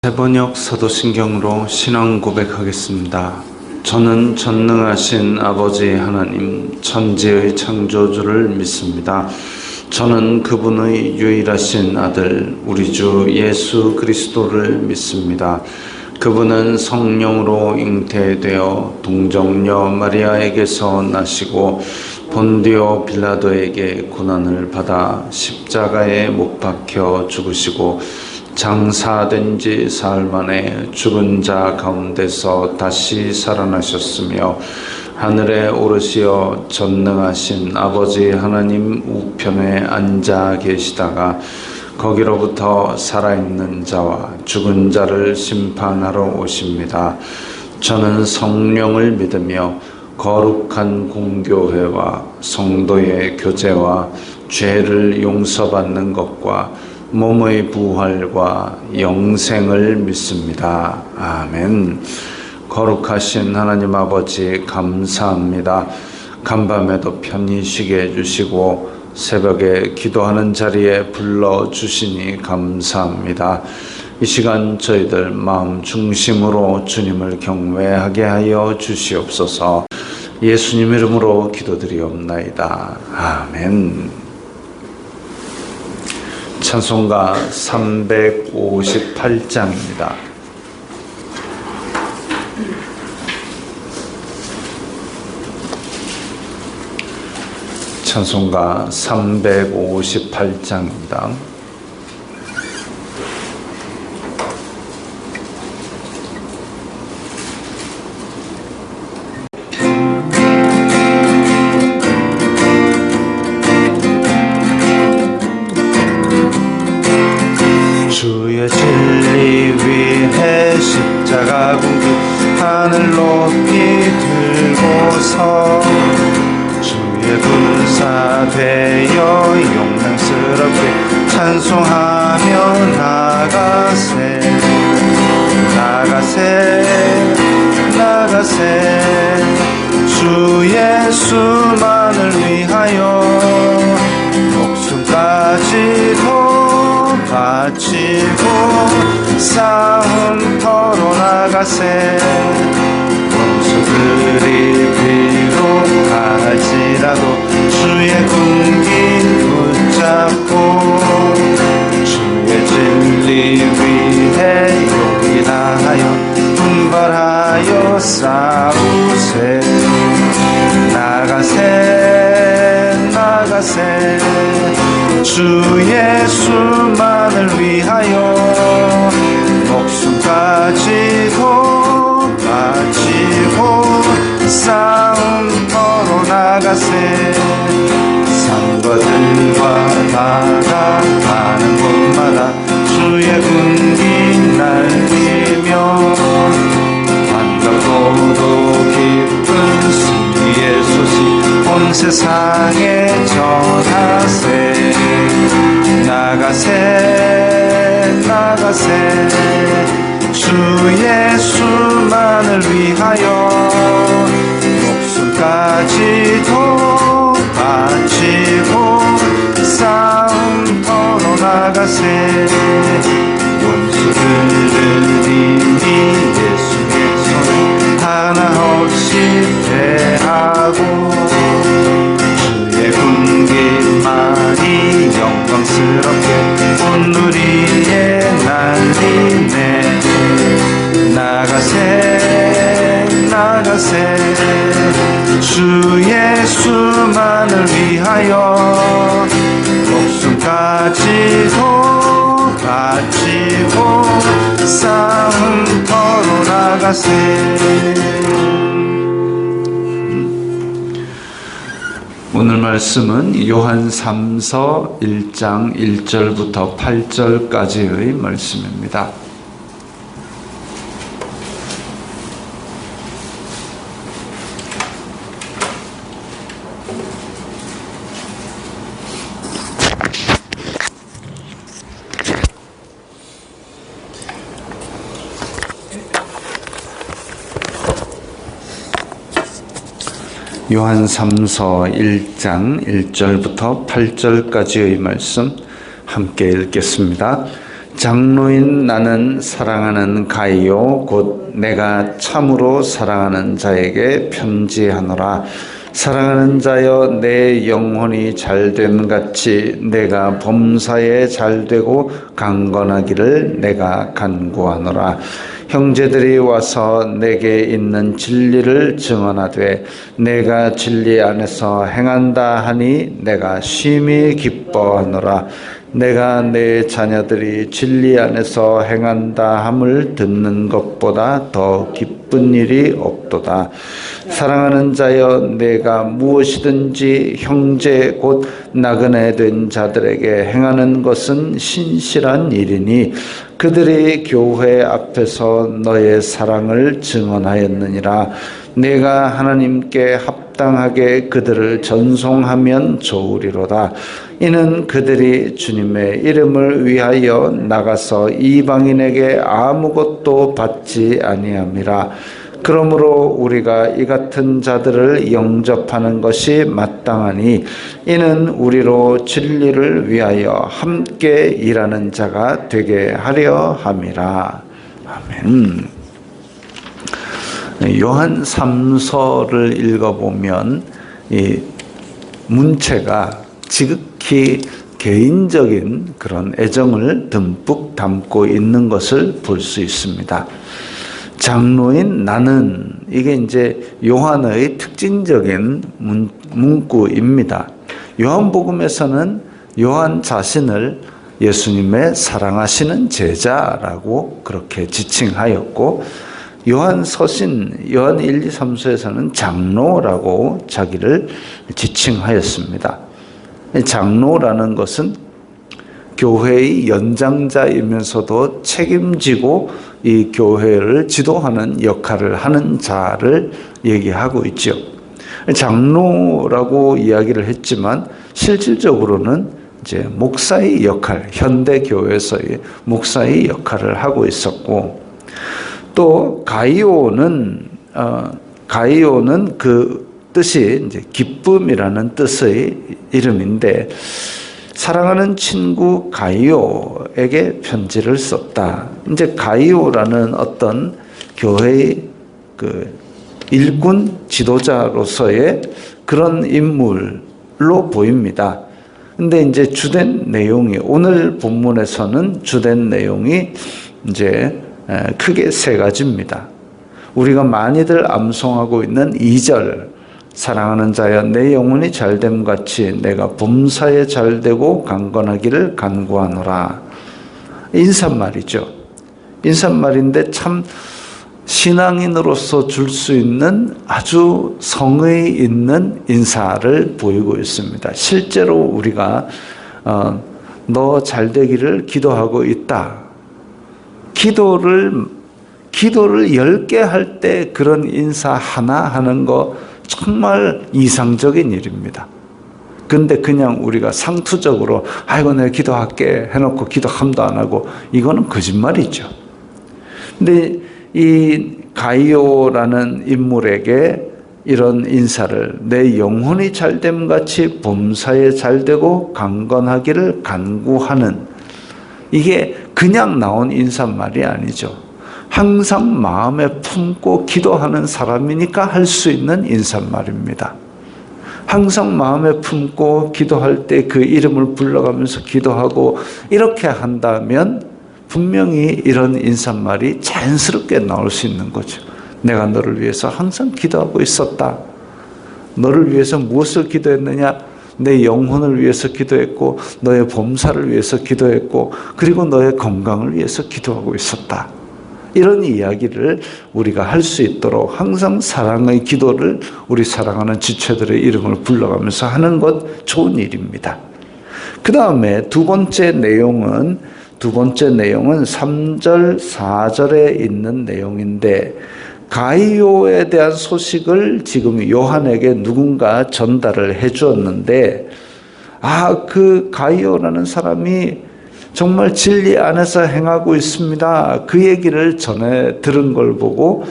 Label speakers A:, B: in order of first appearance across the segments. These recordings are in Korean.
A: 세번역 사도신경으로 신앙 고백하겠습니다. 저는 전능하신 아버지 하나님 천지의 창조주를 믿습니다. 저는 그분의 유일하신 아들 우리 주 예수 그리스도를 믿습니다. 그분은 성령으로 잉태되어 동정녀 마리아에게서 나시고 본디오 빌라도에게 고난을 받아 십자가에 못 박혀 죽으시고 장사된 지 사흘 만에 죽은 자 가운데서 다시 살아나셨으며 하늘에 오르시어 전능하신 아버지 하나님 우편에 앉아 계시다가 거기로부터 살아있는 자와 죽은 자를 심판하러 오십니다. 저는 성령을 믿으며 거룩한 공교회와 성도의 교제와 죄를 용서받는 것과 몸의 부활과 영생을 믿습니다. 아멘. 거룩하신 하나님 아버지 감사합니다. 간밤에도 편히 쉬게 해주시고 새벽에 기도하는 자리에 불러주시니 감사합니다. 이 시간 저희들 마음 중심으로 주님을 경외하게 하여 주시옵소서. 예수님 이름으로 기도드리옵나이다. 아멘. 찬송가 358장입니다. 찬송가 358장입니다.
B: 주의 진리 위해 십자가 궁극 하늘 높이 들고서 주의 군사 되어 용맹스럽게 찬송하며 나가세 나가세 나가세 주 예수만을 위하여 목숨까지도 바치고 싸움터로 나가세 원수들이 비록할지라도 주의 군기 붙잡고 주의 진리 위해 용기 다하여 분발하여 싸우세 나가세 나가세 주 예수만을 위하여 목숨까지도 바치고 싸움터로 나가세 산과 들과 바다 가는 곳마다 주의 군기 날리며 반갑고도 기쁜 승리의 소식 온 세상에 전하세 나가세 나가세 주 예수만을 위하여 목숨까지도 바치고 싸움터로 나가세 원수들을 이미 예수의 손에 하나 없이 패하고 주의 군기만이 영광스럽게 온 누리에 날리네 나가세 나가세 주 예수만을 위하여 목숨까지도 바치고 싸움터로 나가세
A: 오늘 말씀은 요한 3서 1장 1절부터 8절까지의 말씀입니다. 요한 3서 1장 1절부터 8절까지의 말씀 함께 읽겠습니다. 장로인 나는 사랑하는 가이오 곧 내가 참으로 사랑하는 자에게 편지하노라. 사랑하는 자여 내 영혼이 잘됨 같이 내가 범사에 잘되고 강건하기를 내가 간구하노라. 형제들이 와서 내게 있는 진리를 증언하되 내가 진리 안에서 행한다 하니 내가 심히 기뻐하노라. 내가 내 자녀들이 진리 안에서 행한다 함을 듣는 것보다 더 기쁜 일이 없도다. 사랑하는 자여 내가 무엇이든지 형제 곧 나그네 된 자들에게 행하는 것은 신실한 일이니 그들이 교회 앞에서 너의 사랑을 증언하였느니라. 내가 하나님께 합당하게 그들을 전송하면 좋으리로다. 이는 그들이 주님의 이름을 위하여 나가서 이방인에게 아무것도 받지 아니함이라. 그러므로 우리가 이 같은 자들을 영접하는 것이 마땅하니 이는 우리로 진리를 위하여 함께 일하는 자가 되게 하려 함이라. 아멘. 요한 3서를 읽어보면 이 문체가 지극히 개인적인 그런 애정을 듬뿍 담고 있는 것을 볼 수 있습니다. 장로인 나는, 이게 이제 요한의 특징적인 문구입니다. 요한복음에서는 요한 자신을 예수님의 사랑하시는 제자라고 그렇게 지칭하였고, 요한 서신, 요한 1, 2, 3서에서는 장로라고 자기를 지칭하였습니다. 장로라는 것은 교회의 연장자이면서도 책임지고 이 교회를 지도하는 역할을 하는 자를 얘기하고 있죠. 장로라고 이야기를 했지만 실질적으로는 이제 목사의 역할, 현대 교회에서의 목사의 역할을 하고 있었고, 또 가이오는 그 뜻이 이제 기쁨이라는 뜻의 이름인데, 사랑하는 친구 가이오에게 편지를 썼다. 이제 가이오라는 어떤 교회의 그 일군 지도자로서의 그런 인물로 보입니다. 근데 이제 주된 내용이, 오늘 본문에서는 주된 내용이 이제 크게 세 가지입니다. 우리가 많이들 암송하고 있는 2절, 사랑하는 자여 내 영혼이 잘됨 같이 내가 범사에 잘되고 강건하기를 간구하노라. 인사말이죠. 인사말인데 참 신앙인으로서 줄 수 있는 아주 성의 있는 인사를 보이고 있습니다. 실제로 우리가 너 잘되기를 기도하고 있다. 기도를 10개 할 때 그런 인사 하나 하는 거 정말 이상적인 일입니다. 근데 그냥 우리가 상투적으로 아이고 내가 기도할게 해놓고 기도함도 안 하고, 이거는 거짓말이죠. 근데 이 가이오라는 인물에게 이런 인사를, 내 영혼이 잘됨 같이 범사에 잘되고 강건하기를 간구하는, 이게 그냥 나온 인사말이 아니죠. 항상 마음에 품고 기도하는 사람이니까 할 수 있는 인사말입니다. 항상 마음에 품고 기도할 때 그 이름을 불러가면서 기도하고 이렇게 한다면 분명히 이런 인사말이 자연스럽게 나올 수 있는 거죠. 내가 너를 위해서 항상 기도하고 있었다. 너를 위해서 무엇을 기도했느냐? 내 영혼을 위해서 기도했고, 너의 범사를 위해서 기도했고, 그리고 너의 건강을 위해서 기도하고 있었다. 이런 이야기를 우리가 할 수 있도록 항상 사랑의 기도를 우리 사랑하는 지체들의 이름을 불러가면서 하는 것 좋은 일입니다. 그 다음에 두 번째 내용은 3절, 4절에 있는 내용인데, 가이오에 대한 소식을 지금 요한에게 누군가 전달을 해 주었는데, 그 가이오라는 사람이 정말 진리 안에서 행하고 있습니다. 그 얘기를 전해 들은 걸 보고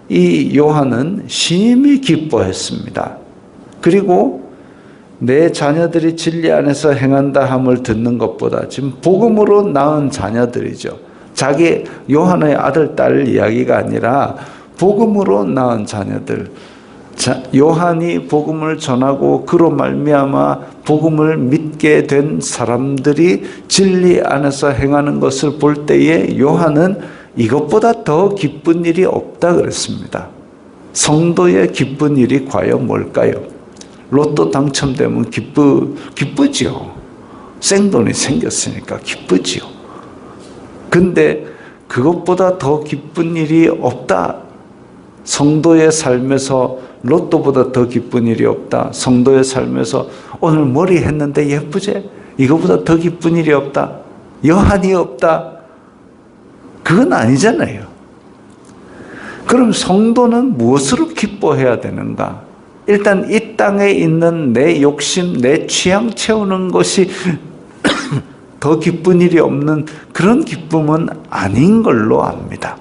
A: 이 요한은 심히 기뻐했습니다. 그리고 내 자녀들이 진리 안에서 행한다 함을 듣는 것보다 지금 복음으로 낳은 자녀들이죠. 자기 요한의 아들, 딸 이야기가 아니라 복음으로 낳은 자녀들. 요한이 복음을 전하고 그로 말미암아 복음을 믿게 된 사람들이 진리 안에서 행하는 것을 볼 때에 요한은 이것보다 더 기쁜 일이 없다 그랬습니다. 성도의 기쁜 일이 과연 뭘까요? 로또 당첨되면 기쁘지요. 생돈이 생겼으니까 기쁘지요. 근데 그것보다 더 기쁜 일이 없다. 성도의 삶에서 로또보다 더 기쁜 일이 없다. 성도의 삶에서 오늘 머리 했는데 예쁘지? 이거보다 더 기쁜 일이 없다. 여한이 없다. 그건 아니잖아요. 그럼 성도는 무엇으로 기뻐해야 되는가? 일단 이 땅에 있는 내 욕심, 내 취향 채우는 것이 더 기쁜 일이 없는 그런 기쁨은 아닌 걸로 압니다.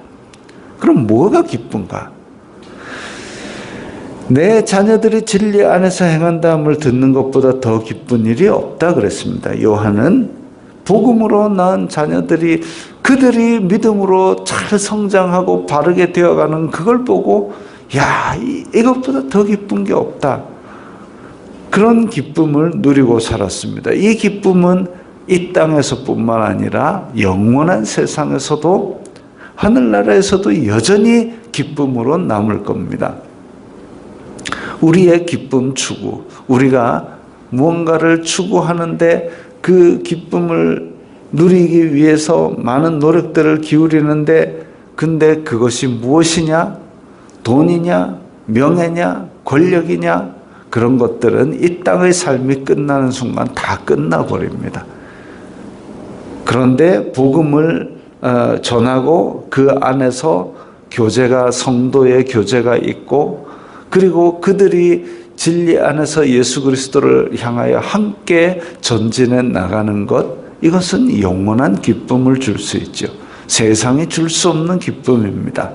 A: 그럼 뭐가 기쁜가? 내 자녀들이 진리 안에서 행한다함을 듣는 것보다 더 기쁜 일이 없다 그랬습니다. 요한은 복음으로 낳은 자녀들이 그들이 믿음으로 잘 성장하고 바르게 되어가는 그걸 보고 야, 이것보다 더 기쁜 게 없다. 그런 기쁨을 누리고 살았습니다. 이 기쁨은 이 땅에서뿐만 아니라 영원한 세상에서도 하늘나라에서도 여전히 기쁨으로 남을 겁니다. 우리의 기쁨 추구, 우리가 무언가를 추구하는데 그 기쁨을 누리기 위해서 많은 노력들을 기울이는데 근데 그것이 무엇이냐? 돈이냐? 명예냐? 권력이냐? 그런 것들은 이 땅의 삶이 끝나는 순간 다 끝나버립니다. 그런데 복음을 전하고 그 안에서 교제가 성도의 교제가 있고 그리고 그들이 진리 안에서 예수 그리스도를 향하여 함께 전진해 나가는 것 이것은 영원한 기쁨을 줄 수 있죠. 세상이 줄 수 없는 기쁨입니다.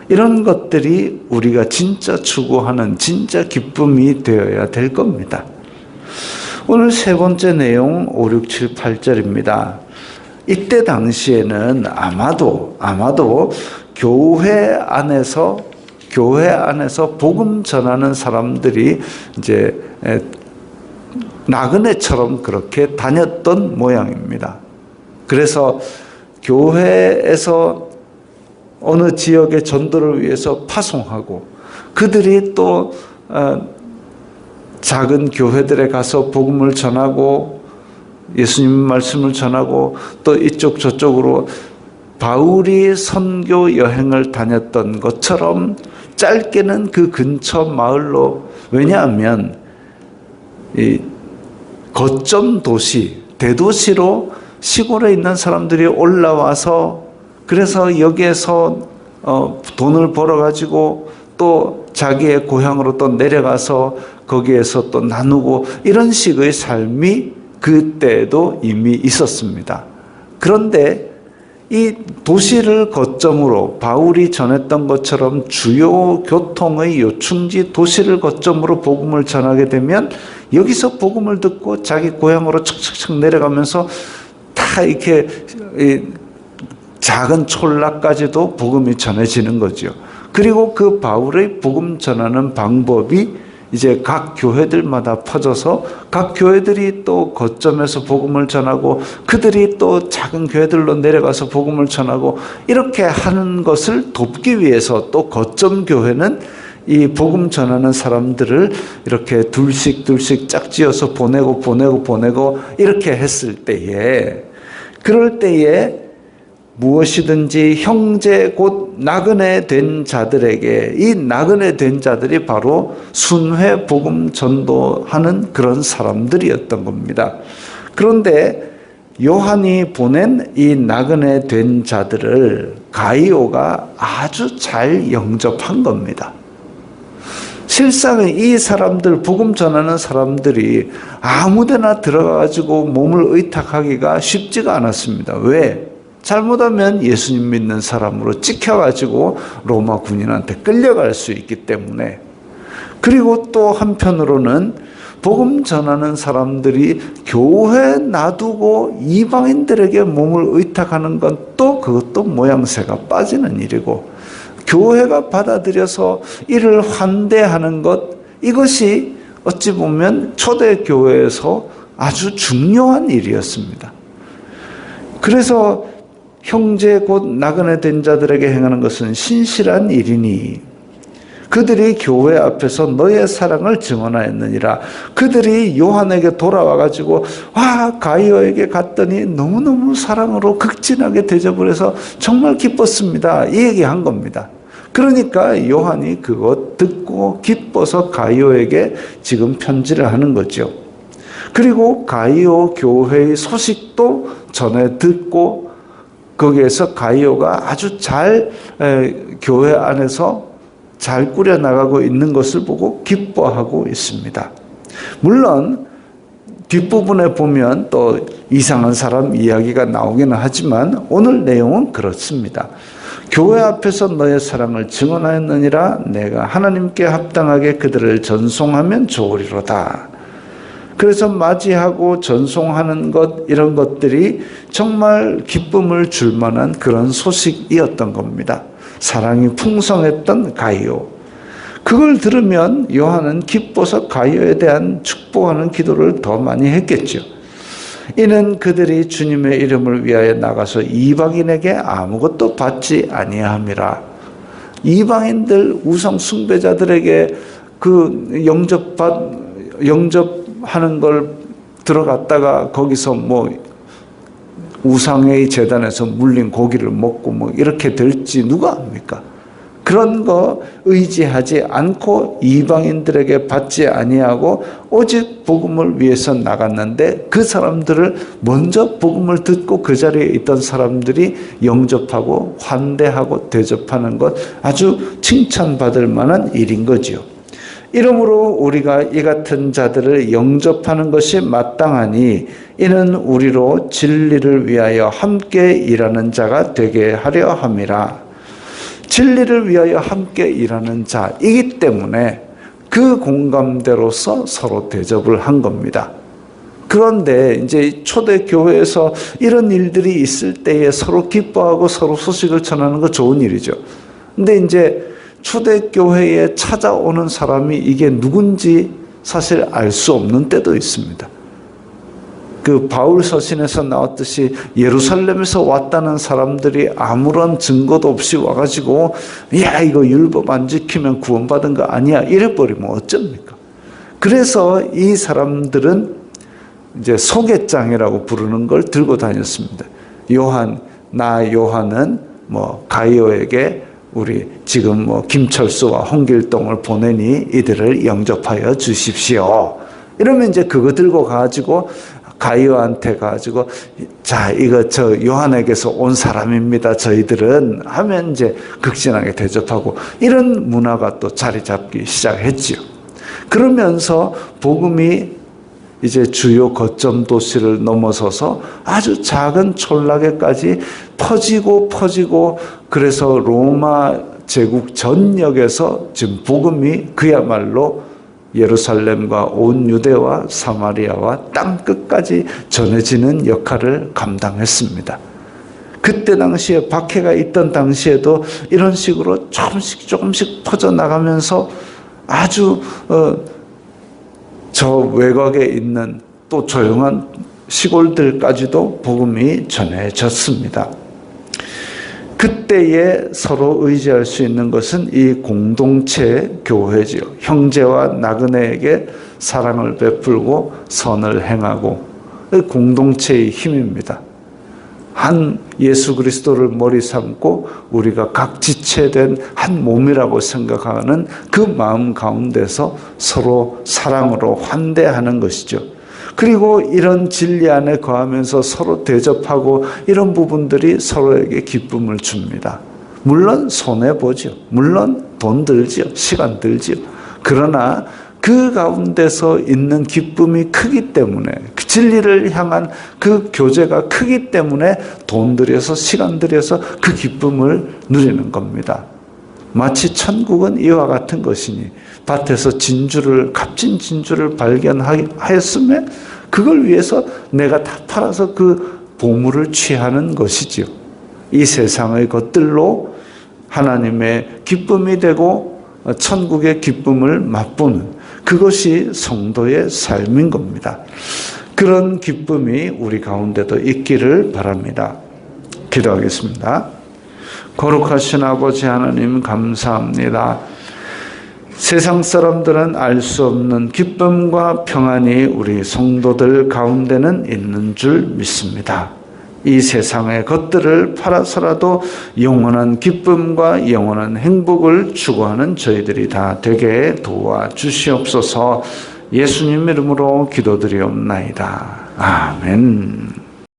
A: 이런 것들이 우리가 진짜 추구하는 진짜 기쁨이 되어야 될 겁니다. 오늘 세 번째 내용 5, 6, 7, 8절입니다. 이때 당시에는 아마도 교회 안에서 복음 전하는 사람들이 이제 나그네처럼 그렇게 다녔던 모양입니다. 그래서 교회에서 어느 지역의 전도를 위해서 파송하고 그들이 또 작은 교회들에 가서 복음을 전하고 예수님 말씀을 전하고 또 이쪽 저쪽으로 바울이 선교 여행을 다녔던 것처럼 짧게는 그 근처 마을로 왜냐하면 이 거점 도시 대도시로 시골에 있는 사람들이 올라와서 그래서 여기에서 돈을 벌어가지고 또 자기의 고향으로 또 내려가서 거기에서 또 나누고 이런 식의 삶이 그때도 이미 있었습니다. 그런데 이 도시를 거점으로 바울이 전했던 것처럼 주요 교통의 요충지 도시를 거점으로 복음을 전하게 되면 여기서 복음을 듣고 자기 고향으로 척척척 내려가면서 다 이렇게 작은 촌락까지도 복음이 전해지는 거죠. 그리고 그 바울의 복음 전하는 방법이 이제 각 교회들마다 퍼져서 각 교회들이 또 거점에서 복음을 전하고 그들이 또 작은 교회들로 내려가서 복음을 전하고 이렇게 하는 것을 돕기 위해서 또 거점 교회는 이 복음 전하는 사람들을 이렇게 둘씩 짝지어서 보내고 이렇게 했을 때에 그럴 때에 무엇이든지 형제 곧 나그네 된 자들에게 이 나그네 된 자들이 바로 순회 복음 전도하는 그런 사람들이었던 겁니다. 그런데 요한이 보낸 이 나그네 된 자들을 가이오가 아주 잘 영접한 겁니다. 실상은 이 사람들 복음 전하는 사람들이 아무데나 들어가가지고 몸을 의탁하기가 쉽지가 않았습니다. 왜? 잘못하면 예수님 믿는 사람으로 찍혀가지고 로마 군인한테 끌려갈 수 있기 때문에 그리고 또 한편으로는 복음 전하는 사람들이 교회 놔두고 이방인들에게 몸을 의탁하는 건 또 그것도 모양새가 빠지는 일이고, 교회가 받아들여서 이를 환대하는 것, 이것이 어찌 보면 초대교회에서 아주 중요한 일이었습니다. 그래서 형제 곧 나그네 된 자들에게 행하는 것은 신실한 일이니 그들이 교회 앞에서 너의 사랑을 증언하였느니라. 그들이 요한에게 돌아와가지고 가이오에게 갔더니 너무너무 사랑으로 극진하게 대접을 해서 정말 기뻤습니다, 이 얘기한 겁니다. 그러니까 요한이 그것 듣고 기뻐서 가이오에게 지금 편지를 하는 거죠. 그리고 가이오 교회의 소식도 전해 듣고 거기에서 가이오가 아주 잘 교회 안에서 잘 꾸려나가고 있는 것을 보고 기뻐하고 있습니다. 물론 뒷부분에 보면 또 이상한 사람 이야기가 나오기는 하지만 오늘 내용은 그렇습니다. 교회 앞에서 너의 사랑을 증언하였느니라. 내가 하나님께 합당하게 그들을 전송하면 좋으리로다. 그래서 맞이하고 전송하는 것, 이런 것들이 정말 기쁨을 줄 만한 그런 소식이었던 겁니다. 사랑이 풍성했던 가이오. 그걸 들으면 요한은 기뻐서 가이오에 대한 축복하는 기도를 더 많이 했겠죠. 이는 그들이 주님의 이름을 위하여 나가서 이방인에게 아무것도 받지 아니함이라. 이방인들 우상 숭배자들에게 그 영접하는 걸 들어갔다가 거기서 우상의 제단에서 물린 고기를 먹고 이렇게 될지 누가 압니까? 그런 거 의지하지 않고 이방인들에게 받지 아니하고 오직 복음을 위해서 나갔는데, 그 사람들을 먼저 복음을 듣고 그 자리에 있던 사람들이 영접하고 환대하고 대접하는 것, 아주 칭찬받을 만한 일인 거지요. 이러므로 우리가 이 같은 자들을 영접하는 것이 마땅하니 이는 우리로 진리를 위하여 함께 일하는 자가 되게 하려 함이라. 진리를 위하여 함께 일하는 자이기 때문에 그 공감대로서 서로 대접을 한 겁니다. 그런데 이제 초대교회에서 이런 일들이 있을 때에 서로 기뻐하고 서로 소식을 전하는 거 좋은 일이죠. 근데 이제 초대교회에 찾아오는 사람이 이게 누군지 사실 알 수 없는 때도 있습니다. 그 바울 서신에서 나왔듯이 예루살렘에서 왔다는 사람들이 아무런 증거도 없이 와가지고 야 이거 율법 안 지키면 구원받은 거 아니야 이래버리면 어쩝니까? 그래서 이 사람들은 이제 소개장이라고 부르는 걸 들고 다녔습니다. 요한은 가이오에게 우리 지금 김철수와 홍길동을 보내니 이들을 영접하여 주십시오. 이러면 이제 그거 들고 가지고 가이오한테 가지고 자 이거 저 요한에게서 온 사람입니다. 저희들은 하면 이제 극진하게 대접하고 이런 문화가 또 자리 잡기 시작했지요. 그러면서 복음이 이제 주요 거점 도시를 넘어서서 아주 작은 촌락에까지 퍼지고 그래서 로마 제국 전역에서 지금 복음이 그야말로 예루살렘과 온 유대와 사마리아와 땅 끝까지 전해지는 역할을 감당했습니다. 그때 당시에 박해가 있던 당시에도 이런 식으로 조금씩 퍼져나가면서 아주 저 외곽에 있는 또 조용한 시골들까지도 복음이 전해졌습니다. 그때에 서로 의지할 수 있는 것은 이 공동체 교회지요. 형제와 나그네에게 사랑을 베풀고 선을 행하고 공동체의 힘입니다. 한 예수 그리스도를 머리 삼고 우리가 각 지체된 한 몸이라고 생각하는 그 마음 가운데서 서로 사랑으로 환대하는 것이죠. 그리고 이런 진리 안에 거하면서 서로 대접하고 이런 부분들이 서로에게 기쁨을 줍니다. 물론 손해보죠. 물론 돈 들지요. 시간 들지요. 그러나 그 가운데서 있는 기쁨이 크기 때문에 그 진리를 향한 그 교제가 크기 때문에 돈 들여서 시간 들여서 그 기쁨을 누리는 겁니다. 마치 천국은 이와 같은 것이니 밭에서 값진 진주를 발견하였으며 그걸 위해서 내가 다 팔아서 그 보물을 취하는 것이지요. 이 세상의 것들로 하나님의 기쁨이 되고 천국의 기쁨을 맛보는 그것이 성도의 삶인 겁니다. 그런 기쁨이 우리 가운데도 있기를 바랍니다. 기도하겠습니다. 거룩하신 아버지 하나님 감사합니다. 세상 사람들은 알 수 없는 기쁨과 평안이 우리 성도들 가운데는 있는 줄 믿습니다. 이 세상의 것들을 팔아서라도 영원한 기쁨과 영원한 행복을 추구하는 저희들이 다 되게 도와주시옵소서. 예수님 이름으로 기도드리옵나이다. 아멘.